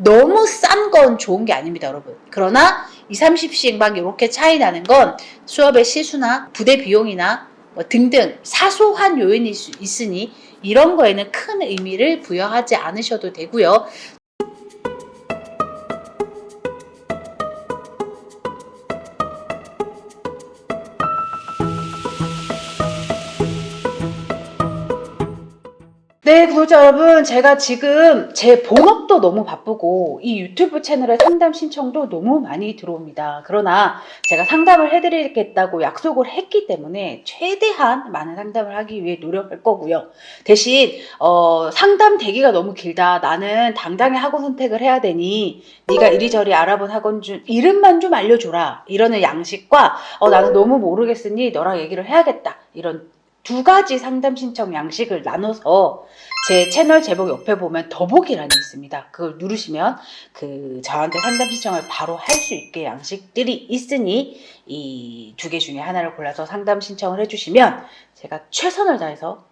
너무 싼 건 좋은 게 아닙니다, 여러분. 그러나 2, 30씩 막 이렇게 차이 나는 건 수업의 시수나 부대 비용이나 뭐 등등 사소한 요인이 있으니 이런 거에는 큰 의미를 부여하지 않으셔도 되고요. 네, 구독자 여러분, 제가 지금 제 본업도 너무 바쁘고 이 유튜브 채널에 상담 신청도 너무 많이 들어옵니다. 그러나 제가 상담을 해드리겠다고 약속을 했기 때문에 최대한 많은 상담을 하기 위해 노력할 거고요. 대신 상담 대기가 너무 길다. 나는 당당히 학원 선택을 해야 되니 네가 이리저리 알아본 학원 중 이름만 좀 알려줘라. 이러는 양식과 나는 너무 모르겠으니 너랑 얘기를 해야겠다. 이런 두 가지 상담 신청 양식을 나눠서 제 채널 제목 옆에 보면 더보기란이 있습니다. 그걸 누르시면 저한테 상담 신청을 바로 할 수 있게 양식들이 있으니 이 두 개 중에 하나를 골라서 상담 신청을 해주시면 제가 최선을 다해서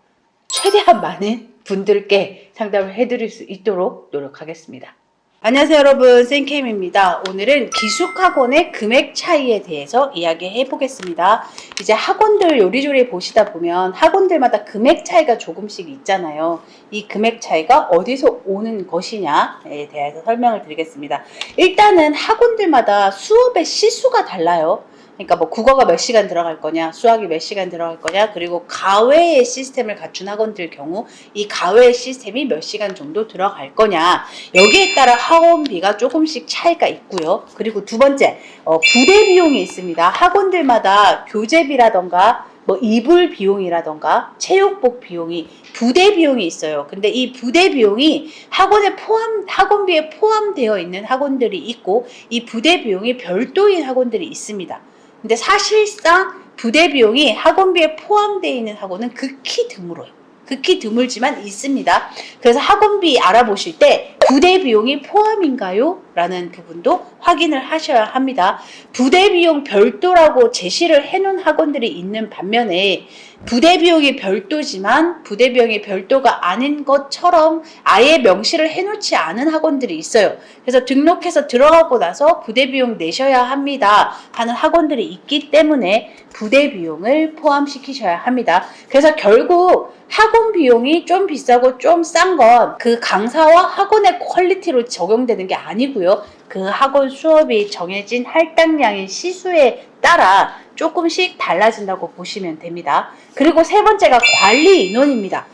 최대한 많은 분들께 상담을 해드릴 수 있도록 노력하겠습니다. 안녕하세요 여러분, 쌤캠입니다. 오늘은 기숙학원의 금액 차이에 대해서 이야기해 보겠습니다. 이제 학원들 요리조리 보시다 보면 학원들마다 금액 차이가 조금씩 있잖아요. 이 금액 차이가 어디서 오는 것이냐에 대해서 설명을 드리겠습니다. 일단은 학원들마다 수업의 시수가 달라요. 그러니까 뭐 국어가 몇 시간 들어갈 거냐, 수학이 몇 시간 들어갈 거냐, 그리고 가외의 시스템을 갖춘 학원들 경우 이 가외의 시스템이 몇 시간 정도 들어갈 거냐, 여기에 따라 학원비가 조금씩 차이가 있고요. 그리고 두 번째, 부대 비용이 있습니다. 학원들마다 교재비라던가 뭐 이불 비용이라던가 체육복 비용이 부대 비용이 있어요. 근데 이 부대 비용이 학원비에 포함되어 있는 학원들이 있고 이 부대 비용이 별도인 학원들이 있습니다. 근데 사실상 부대 비용이 학원비에 포함되어 있는 학원은 극히 드물어요. 극히 드물지만 있습니다. 그래서 학원비 알아보실 때 부대 비용이 포함인가요? 라는 부분도 확인을 하셔야 합니다. 부대 비용 별도라고 제시를 해놓은 학원들이 있는 반면에 부대 비용이 별도지만 부대 비용이 별도가 아닌 것처럼 아예 명시를 해놓지 않은 학원들이 있어요. 그래서 등록해서 들어가고 나서 부대 비용 내셔야 합니다 하는 학원들이 있기 때문에 부대 비용을 포함시키셔야 합니다. 그래서 결국 학원 비용이 좀 비싸고 좀 싼 건 그 강사와 학원의 퀄리티로 적용되는 게 아니고요. 그 학원 수업이 정해진 할당량의 시수에 따라 조금씩 달라진다고 보시면 됩니다. 그리고 세 번째가 관리 인원입니다.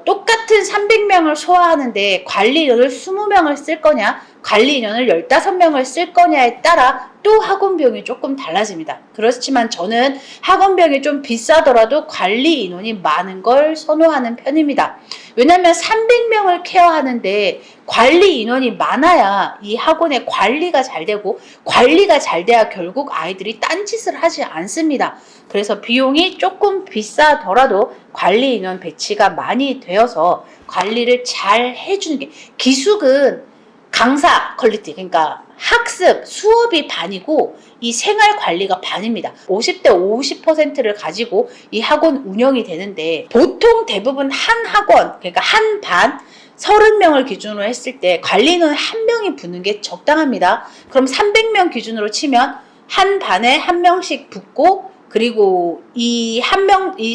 똑같은 300명을 소화하는데 관리 인원을 20명을 쓸 거냐, 관리 인원을 15명을 쓸 거냐에 따라 또 학원 비용이 조금 달라집니다. 그렇지만 저는 학원 비용이 좀 비싸더라도 관리 인원이 많은 걸 선호하는 편입니다. 왜냐하면 300명을 케어하는데 관리 인원이 많아야 이 학원의 관리가 잘 되고 관리가 잘 돼야 결국 아이들이 딴짓을 하지 않습니다. 그래서 비용이 조금 비싸더라도 관리 인원 배치가 많이 되어서 관리를 잘 해주는 게, 기숙은 강사 퀄리티, 그러니까 학습, 수업이 반이고 이 생활 관리가 반입니다. 50대 50%를 가지고 이 학원 운영이 되는데 보통 대부분 한 학원, 그러니까 한 반 30명을 기준으로 했을 때 관리는 한 명이 붙는 게 적당합니다. 그럼 300명 기준으로 치면 한 반에 한 명씩 붙고, 그리고 이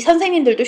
선생님들도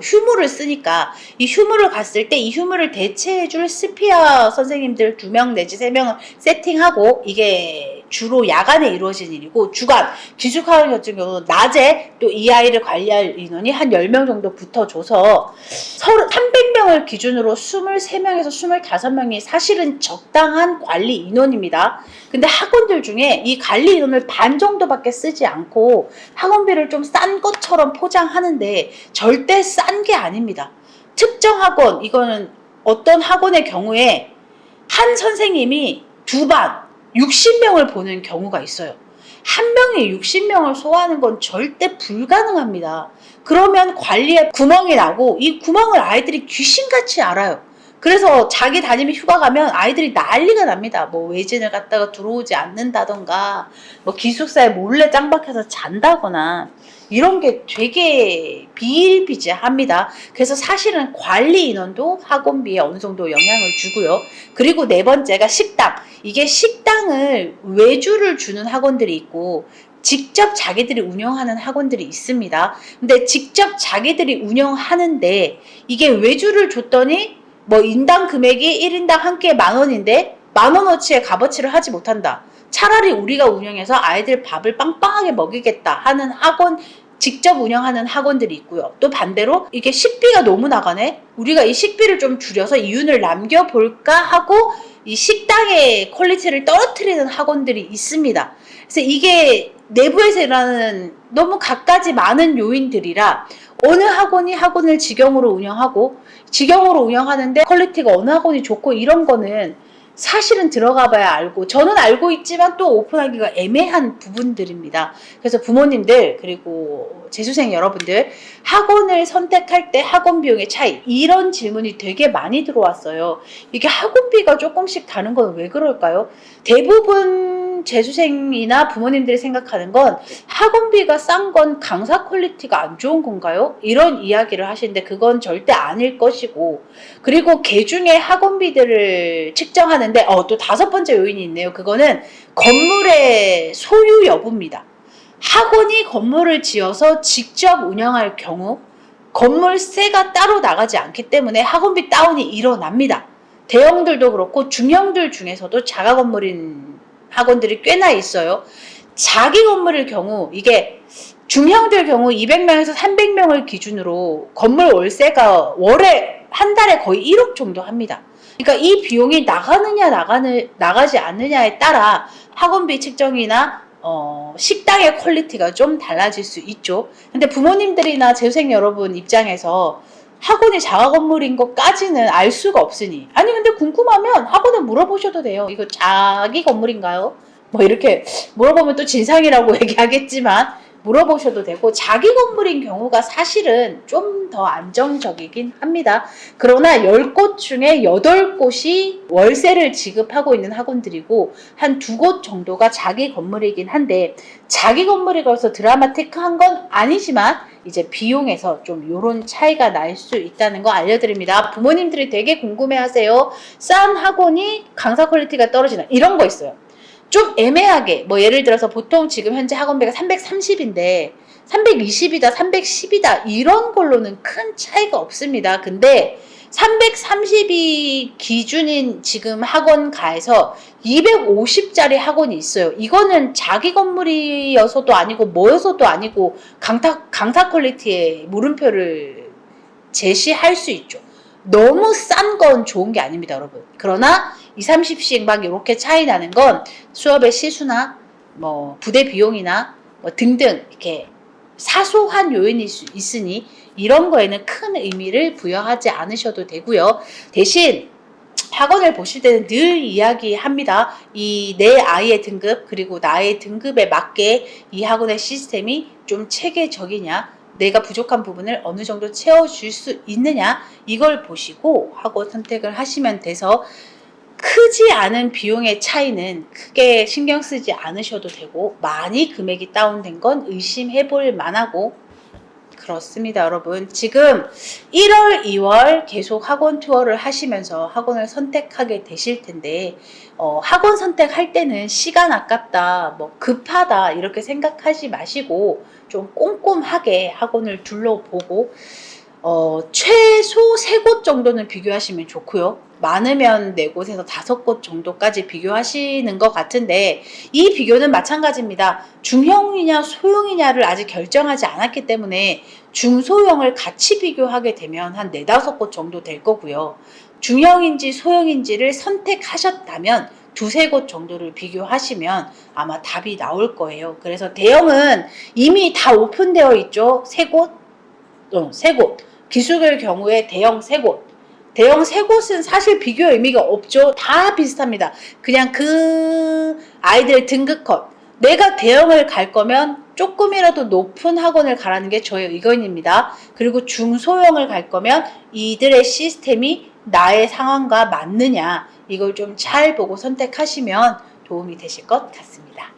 휴무를 쓰니까 이 휴무를 갔을 때 이 휴무를 대체해줄 스피어 선생님들 2명 내지 3명을 세팅하고, 이게 주로 야간에 이루어진 일이고, 주간 기숙학원 같은 경우는 낮에 또 이 아이를 관리할 인원이 한 10명 정도 붙어줘서 300명을 기준으로 23명에서 25명이 사실은 적당한 관리 인원입니다. 근데 학원들 중에 이 관리 인원을 반 정도밖에 쓰지 않고 학원비를 좀 싼 것처럼 포장하는데 절대 싼 게 아닙니다. 특정 학원, 이거는 어떤 학원의 경우에 한 선생님이 두 반 60명을 보는 경우가 있어요. 한 명이 60명을 소화하는 건 절대 불가능합니다. 그러면 관리에 구멍이 나고 이 구멍을 아이들이 귀신같이 알아요. 그래서 자기 담임이 휴가 가면 아이들이 난리가 납니다. 뭐 외진을 갔다가 들어오지 않는다던가, 뭐 기숙사에 몰래 짱박혀서 잔다거나, 이런 게 되게 비일비재합니다. 그래서 사실은 관리 인원도 학원비에 어느 정도 영향을 주고요. 그리고 네 번째가 식당. 이게 식당을 외주를 주는 학원들이 있고 직접 자기들이 운영하는 학원들이 있습니다. 근데 직접 자기들이 운영하는데 이게 외주를 줬더니 뭐 인당 금액이 1인당 한 끼에 10,000원인데 10,000원어치의 값어치를 하지 못한다. 차라리 우리가 운영해서 아이들 밥을 빵빵하게 먹이겠다 하는 학원, 직접 운영하는 학원들이 있고요. 또 반대로 이게 식비가 너무 나가네? 우리가 이 식비를 좀 줄여서 이윤을 남겨볼까 하고 이 식당의 퀄리티를 떨어뜨리는 학원들이 있습니다. 그래서 이게 내부에서 일어나는 너무 갖가지 많은 요인들이라 어느 학원이 학원을 직영으로 운영하는데 퀄리티가 어느 학원이 좋고 이런 거는 사실은 들어가 봐야 알고 저는 알고 있지만 또 오픈하기가 애매한 부분들입니다. 그래서 부모님들 그리고 재수생 여러분들 학원을 선택할 때 학원 비용의 차이 이런 질문이 되게 많이 들어왔어요. 이게 학원비가 조금씩 다른 건 왜 그럴까요? 대부분 재수생이나 부모님들이 생각하는 건 학원비가 싼 건 강사 퀄리티가 안 좋은 건가요? 이런 이야기를 하시는데 그건 절대 아닐 것이고 그리고 개중에 학원비들을 측정하는데 또 5번째 요인이 있네요. 그거는 건물의 소유 여부입니다. 학원이 건물을 지어서 직접 운영할 경우 건물세가 따로 나가지 않기 때문에 학원비 다운이 일어납니다. 대형들도 그렇고 중형들 중에서도 자가 건물인 학원들이 꽤나 있어요. 자기 건물일 경우 이게 중형들 경우 200명에서 300명을 기준으로 건물 월세가 월에 한 달에 거의 1억 정도 합니다. 그러니까 이 비용이 나가지 않느냐에 따라 학원비 측정이나 식당의 퀄리티가 좀 달라질 수 있죠. 근데 부모님들이나 재수생 여러분 입장에서 학원이 자가 건물인 것까지는 알 수가 없으니 아니 근데 궁금하면 학원에 물어보셔도 돼요. 이거 자기 건물인가요? 뭐 이렇게 물어보면 또 진상이라고 얘기하겠지만 물어보셔도 되고 자기 건물인 경우가 사실은 좀 더 안정적이긴 합니다. 그러나 10곳 중에 8곳이 월세를 지급하고 있는 학원들이고 한 2곳 정도가 자기 건물이긴 한데 자기 건물이라서 드라마틱한 건 아니지만 이제 비용에서 좀 요런 차이가 날 수 있다는 거 알려드립니다. 부모님들이 되게 궁금해하세요. 싼 학원이 강사 퀄리티가 떨어지나 이런 거 있어요. 좀 애매하게 뭐 예를 들어서 보통 지금 현재 학원비가 330인데 320이다 310이다 이런 걸로는 큰 차이가 없습니다. 근데 330이 기준인 지금 학원가에서 250짜리 학원이 있어요. 이거는 자기 건물이어서도 아니고 뭐여서도 아니고 강사 퀄리티의 물음표를 제시할 수 있죠. 너무 싼 건 좋은 게 아닙니다, 여러분. 그러나 20, 30씩 막 이렇게 차이 나는 건 수업의 시수나 뭐 부대 비용이나 뭐 등등 이렇게 사소한 요인일 수 있으니 이런 거에는 큰 의미를 부여하지 않으셔도 되고요. 대신 학원을 보실 때는 늘 이야기합니다. 이 내 아이의 등급 그리고 나의 등급에 맞게 이 학원의 시스템이 좀 체계적이냐 내가 부족한 부분을 어느 정도 채워줄 수 있느냐 이걸 보시고 학원 선택을 하시면 돼서 크지 않은 비용의 차이는 크게 신경 쓰지 않으셔도 되고 많이 금액이 다운된 건 의심해 볼 만하고 그렇습니다, 여러분. 지금 1월, 2월 계속 학원 투어를 하시면서 학원을 선택하게 되실 텐데 학원 선택할 때는 시간 아깝다, 뭐 급하다 이렇게 생각하지 마시고 좀 꼼꼼하게 학원을 둘러보고 최소 3곳 정도는 비교하시면 좋고요. 많으면 4곳에서 5곳 정도까지 비교하시는 것 같은데 이 비교는 마찬가지입니다. 중형이냐 소형이냐를 아직 결정하지 않았기 때문에 중소형을 같이 비교하게 되면 한 4, 5곳 정도 될 거고요. 중형인지 소형인지를 선택하셨다면 2, 3곳 정도를 비교하시면 아마 답이 나올 거예요. 그래서 대형은 이미 다 오픈되어 있죠. 3곳? 3곳. 기숙일 경우에 대형 3곳. 대형 3곳은 사실 비교 의미가 없죠. 다 비슷합니다. 그냥 그 아이들의 등급컷. 내가 대형을 갈 거면 조금이라도 높은 학원을 가라는 게 저의 의견입니다. 그리고 중소형을 갈 거면 이들의 시스템이 나의 상황과 맞느냐 이걸 좀 잘 보고 선택하시면 도움이 되실 것 같습니다.